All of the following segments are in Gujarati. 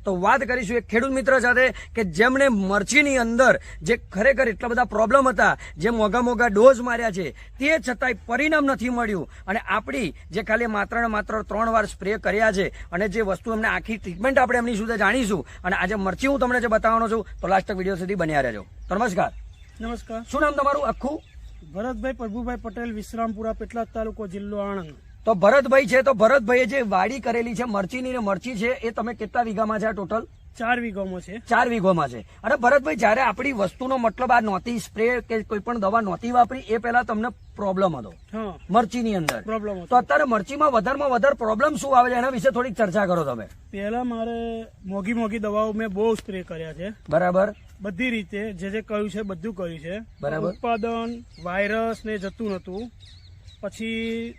તો વાત કરીશું એક ખેડૂત મિત્ર સાથે કે જેમણે મરચીની અંદર જે ખરેખર એટલા બધા પ્રોબ્લેમ હતા, જે મોંઘા મોંઘા ડોઝ માર્યા છે, તે છતાંય પરિણામ નથી મળ્યું અને આપણી જે ખાલી માત્ર ને માત્ર 3 વાર સ્પ્રે કર્યા છે અને જે વસ્તુ એમને આખી ટ્રીટમેન્ટ આપણે એમની સુધી જાણીશું અને આજે મરચી હું તમને જે બતાવવાનો છું તો લાસ્ટ વિડીયો સુધી બન્યા રહેજો. તો નમસ્કાર. શું નામ તમારું આખું? ભરતભાઈ પ્રભુભાઈ પટેલ, વિશ્રામપુરા, પેટલાદ તાલુકો, જિલ્લો આણંદ. તો ભરતભાઈ છે, તો ભરતભાઈએ જે વાડી કરેલી છે મરચીની ને મરચી છે એ તમે કેટલા વીઘામાં છે? ટોટલ 4 વીઘામાં છે. 4 વીઘામાં છે. અને ભરતભાઈ, જયારે આપણી વસ્તુનો મતલબ આ નહોતી સ્પ્રે કે કોઈ પણ દવા નહોતી વાપરી એ પહેલા તમને પ્રોબ્લેમ હતો મરચીની અંદર પ્રોબ્લેમ, તો અત્યારે મરચીમાં વધારેમાં વધારે પ્રોબ્લેમ શું આવે છે એના વિશે થોડીક ચર્ચા કરો તમે. પહેલા મારે મોંઘી દવાઓ મેં બહુ સ્પ્રે કર્યા છે. બરાબર. બધી રીતે જે કહ્યું છે બધું કર્યું છે. બરાબર. ઉત્પાદન વાયરસ ને જતું નતું. પછી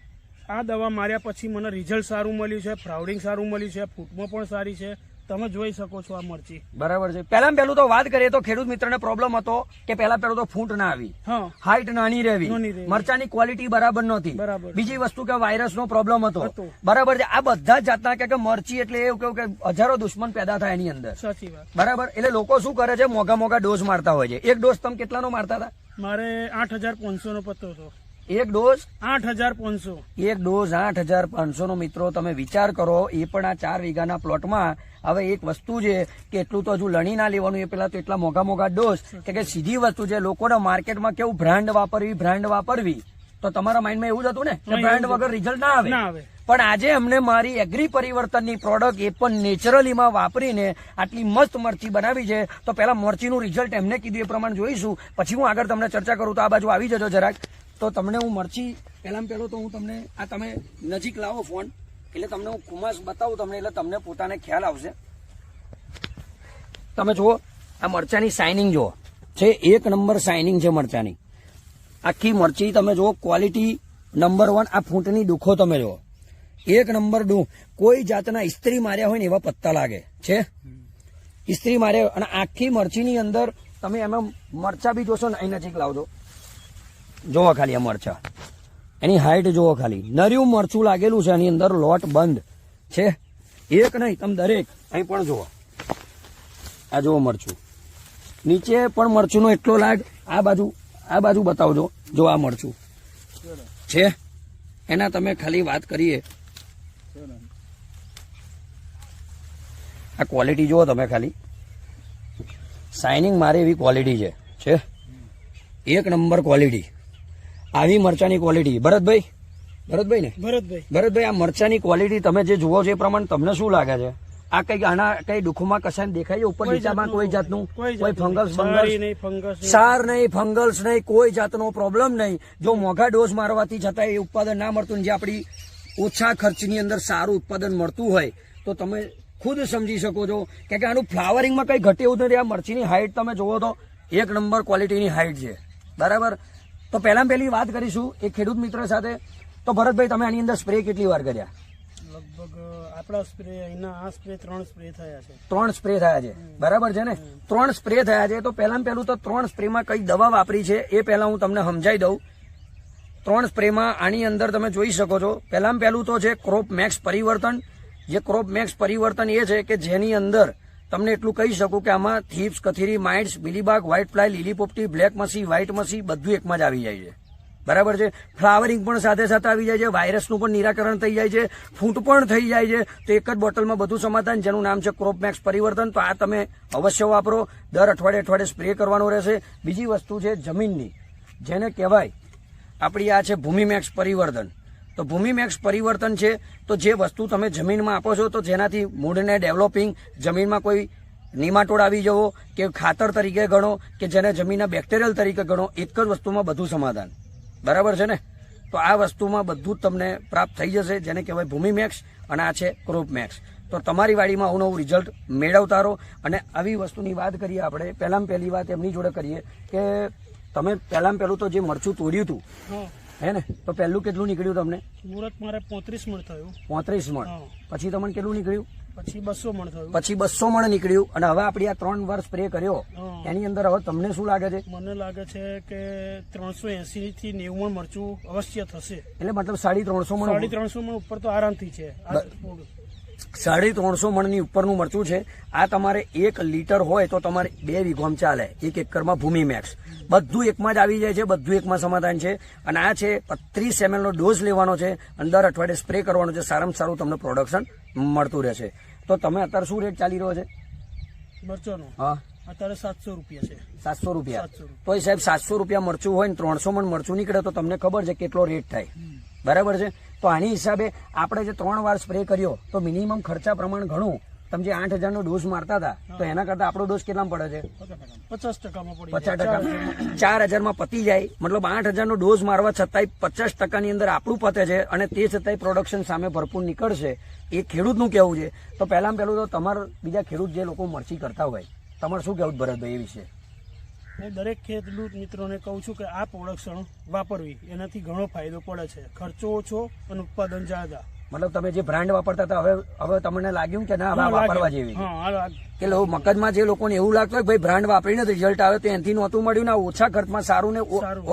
આ દવા માર્યા પછી મને રિઝલ્ટ સારું મળ્યું છે, ફ્રાઉડિંગ સારું મળ્યું છે, ફૂટમાં પણ સારી છે. તમે જોઈ શકો છો આ મરચી. બરાબર છે. પહેલામાં પહેલું તો વાત કરીએ તો ખેડૂત મિત્રને પ્રોબ્લેમ હતો કે પહેલું તો ફૂટ ના આવી, હાઈટ નાની રહેવી, મરચાની ક્વોલિટી બરાબર નહોતી. બીજી વસ્તુ કે વાયરસનો પ્રોબ્લેમ હતો. બરાબર છે. આ બધા જાતના કે મરચી એટલે એવું કેવું કે હજારો દુશ્મન પેદા થાય એની અંદર. સાચી વાત. બરાબર. એટલે લોકો શું કરે છે, મોંઘા ડોઝ મારતા હોય છે. એક ડોઝ તમે કેટલાનો મારતા હતા? મારે 8,500 નો પત્તો હતો. એક ડોઝ 8,500. એક ડોઝ 8,500 નો. મિત્રો તમે વિચાર કરો, એ પણ આ 4 વીઘાના પ્લોટમાં. હવે એક વસ્તુ છે કે એટલું તો હજુ લણી ના લેવાનું, એ પેલા તો એટલા મોંઘા ડોઝ કે સીધી વસ્તુ છે. લોકોના માર્કેટમાં કેવું બ્રાન્ડ વાપરવી, તો તમારા માઇન્ડમાં એવું જ હતું ને કે બ્રાન્ડ વગર રિઝલ્ટ ના આવે. પણ આજે અમને મારી એગ્રી પરિવર્તનની પ્રોડક્ટ એ પણ નેચરલીમાં વાપરીને આટલી મસ્ત મરચી બનાવી છે. તો પેલા મરચીનું રિઝલ્ટ એમને કીધું એ પ્રમાણે જોઈશું, પછી હું આગળ તમને ચર્ચા કરું. તો આ બાજુ આવી જજો જરાક. તો તમને હું મરચી પહેલો તો હું તમને આ તમે નજીક લાવો ફોન, એટલે તમને હું ખુમાસ બતાવું તમને, એટલે તમને પોતાને ખ્યાલ આવશે. તમે જુઓ આ મરચાની શાઇનિંગ જુઓ છે, 1 નંબર શાઇનિંગ છે મરચાની. આખી મરચી તમે જુઓ, ક્વોલિટી નંબર 1. આ ફૂંટની દુખો તમે જુઓ, 1 નંબર ડૂ. કોઈ જાતના ઇસ્ત્રી માર્યા હોય ને એવા પત્તા લાગે છે, ઇસ્ત્રી માર્યા. અને આખી મરચીની અંદર તમે એમાં મરચા બી જોશો ને, અહીં નજીક લાવજો, જોવો ખાલી આ મરચા, એની હાઈટ જોવો ખાલી. નર્યું મરચું લાગેલું છે એની અંદર, લોટ બંધ છે. એક નહીં, તમે દરેક અહીં પણ જુઓ, આ જુઓ મરચું, નીચે પણ મરચુંનો એટલો લાગ. આ બાજુ બતાવજો, જો આ મરચું છે એના તમે ખાલી વાત કરીએ. આ ક્વોલિટી જુઓ તમે ખાલી, શાઇનિંગ મારે એવી ક્વોલિટી છે 1 નંબર ક્વોલિટી. આવી મરચાની ક્વોલિટી. ભરતભાઈ, આ મરચાની ક્વોલિટી તમે જે જુઓ છો એ પ્રમાણે તમને શું લાગે છે? આ કઈ આના કઈ દુઃખમાં કશાને દેખાય છે ઉપર નીચામાં? કોઈ જાતનું કોઈ ફંગસ સાર નહીં, ફંગલ્સ નહીં, કોઈ જાતનો પ્રોબ્લેમ નહીં. જો મોંઘા ડોઝ મારવાથી છતાં એ ઉત્પાદન ના મળતું, જે આપણી ઓછા ખર્ચની અંદર સારું ઉત્પાદન મળતું હોય તો તમે ખુદ સમજી શકો છો કે આનું ફ્લાવરિંગમાં કઈ ઘટે એવું નથી. આ મરચીની હાઈટ તમે જુઓ તો 1 નંબર ક્વોલિટીની હાઈટ છે. બરાબર. તો પહેલી વાત કરીશું એક ખેડૂત મિત્ર સાથે. તો ભરતભાઈ, તમે આની અંદર સ્પ્રે કેટલી વાર કર્યા? લગભગ આપણા સ્પ્રે અહીંના આ સ્પ્રે 3 સ્પ્રે થયા છે. 3 સ્પ્રે થયા છે. બરાબર છે ને? 3 સ્પ્રે થયા છે. તો પહેલું તો 3 સ્પ્રેમાં કઈ દવા વાપરી છે એ પહેલા હું તમને સમજાવી દઉં. 3 સ્પ્રેમાં આની અંદર તમે જોઈ શકો છો, પહેલું તો છે ક્રોપ મેક્સ પરિવર્તન. જે ક્રોપ મેક્સ પરિવર્તન એ છે કે જેની અંદર તમને એટલું કહી શકું કે આમાં થીપ્સ, કથીરી, માઇટ્સ, મિલીબાગ, વ્હાઇટ ફ્લાય, લીલી પોપટી, બ્લેક મસી, વ્હાઇટ મસી બધું એકમાં જ આવી જાય છે. બરાબર છે. ફ્લાવરિંગ પણ સાથે આવી જાય છે, વાયરસનું પણ નિરાકરણ થઈ જાય છે, ફૂટ પણ થઈ જાય છે. તો એક જ બોટલમાં બધું સમાધાન, જેનું નામ છે ક્રોપ મેક્સ પરિવર્તન. તો આ તમે અવશ્ય વાપરો. દર અઠવાડિયે સ્પ્રે કરવાનો રહેશે. બીજી વસ્તુ છે જમીનની, જેને કહેવાય આપણી આ છે ભૂમિમેક્સ પરિવર્તન. તો ભૂમિમેક્સ પરિવર્તન છે તો જે વસ્તુ તમે જમીનમાં આપો છો તો જેનાથી મૂળને ડેવલપિંગ, જમીનમાં કોઈ નિમાટોડ આવી જવો કે ખાતર તરીકે ગણો કે જેને જમીનના બેક્ટેરિયલ તરીકે ગણો, એક જ વસ્તુમાં બધું સમાધાન. બરાબર છે ને? તો આ વસ્તુમાં બધું જ તમને પ્રાપ્ત થઈ જશે, જેને કહેવાય ભૂમિમેક્સ, અને આ છે ક્રોપ મેક્સ. તો તમારી વાડીમાં નવું રિઝલ્ટ મેળવતા રહો. અને આવી વસ્તુની વાત કરીએ આપણે, પહેલી વાત એમની જોડે કરીએ કે તમે પહેલું તો જે મરચું તોડ્યું હતું હે ને, તો પહેલું કેટલું નીકળ્યું તમને? મુહૂર્ત મારે 35 મણ થયું. 35 મણ. પછી તમને કેટલું નીકળ્યું? પછી 200 મણ થયું. પછી 200 મણ નીકળ્યું. અને હવે આપણી આ 3 વાર સ્પ્રે કર્યો એની અંદર હવે તમને શું લાગે છે? મને લાગે છે કે 380 થી 90 મણ મરચું અવશ્ય થશે. એટલે મતલબ 350 મણ. 350 મણ ઉપર તો આરામથી છે. 350 મણની ઉપરનું મરચું છે. આ તમારે 1 લીટર હોય તો તમારે 2 વીઘોમાં ચાલે. 1 એકરમાં ભૂમિ મેક્સ બધું એકમાં જ આવી જાય છે, બધું એકમાં સમાધાન છે. અને આ છે 30 ml નો ડોઝ લેવાનો છે, અંદર અઠવાડિયે સ્પ્રે કરવાનો છે. સારામાં સારું તમને પ્રોડક્શન મળતું રહેશે. તો તમે અત્યારે શું રેટ ચાલી રહ્યો છે મરચાનો હા અત્યારે 700 રૂપિયા છે. 700 રૂપિયા. 700 રૂપિયા. તો એ સાહેબ 700 રૂપિયા મરચું હોય ને 300 મણ મરચું નીકળે તો તમને ખબર છે કેટલો રેટ થાય. બરાબર છે. તો આની હિસાબે આપણે જે 3 વાર સ્પ્રે કર્યો તો મિનિમમ ખર્ચા પ્રમાણ ઘણું. તમે જે 8000 નો ડોઝ મારતા હતા તો એના કરતા આપણો ડોઝ કેટલામાં પડે છે? 50%માં પડી 50%. 4000 માં પતી જાય. મતલબ 8000 નો ડોઝ મારવા છતાંય 50% ની અંદર આપણું પતે છે અને તે છતાંય પ્રોડક્શન સામે ભરપૂર નીકળશે. એ ખેડૂતનું કેવું છે. તો પહેલામાં પહેલું તો તમારા બીજા ખેડૂત જે લોકો મરચી કરતા હોય તમારે શું કહેવું ભરતભાઈ એ વિશે? હું દરેક ખેડૂત મિત્રોને કહું છું કે આ પ્રોડક્શન વાપરવી, એનાથી ઘણો ફાયદો પડે છે. ખર્ચો ઓછો અને ઉત્પાદન જ્યાદા. મતલબ તમે જે બ્રાન્ડ વાપરતા હતા હવે તમને લાગ્યું કે ના હવે વાપરવા જેવી? કે મગજમાં જે લોકોને એવું લાગતું હોય ભાઈ બ્રાન્ડ વાપરીને રિઝલ્ટ આવે તો એનાથી નહોતું મળ્યું ને ઓછા ખર્ચમાં સારું ને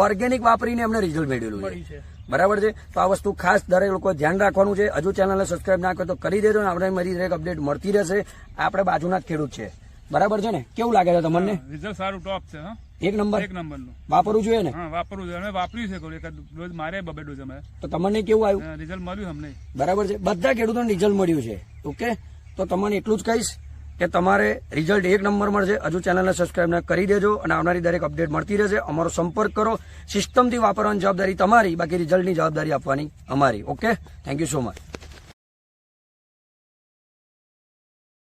ઓર્ગેનિક વાપરીને એમને રિઝલ્ટ મેળવેલું છે. બરાબર છે. તો આ વસ્તુ ખાસ દરેક લોકો ધ્યાન રાખવાનું છે. હજુ ચેનલને સબસ્ક્રાઇબ ના કરો તો કરી દેજો ને આપણે મારી દરેક અપડેટ મળતી રહેશે. આપણે બાજુના જ ખેડૂત છે. બરાબર છે ને? કેવું લાગે છે તમને? રિઝલ્ટ સારું ટોપ છે. એક નંબર નું વાપરવું જોઈએ ને? હા વાપરવું જોઈએ. અમે વાપર્યું છે એક ડોઝ મારે 2 ડોઝ અમે. તો તમને કેવું આવ્યું? રિઝલ્ટ મળ્યું અમને. બરાબર છે. બધા ખેડૂતોને રિઝલ્ટ મળ્યું છે. ઓકે. તો તમને એટલું જ કહીશ કે તમારે રિઝલ્ટ 1 નંબર મળશે. હજુ ચેનલને સબસ્ક્રાઇબ કરી દેજો અને આવનારી દરેક અપડેટ મળતી રહેશે. અમારો સંપર્ક કરો. સિસ્ટમથી વાપરવાની જવાબદારી તમારી, બાકી રિઝલ્ટની જવાબદારી આપવાની અમારી. Okay. Thank you so much.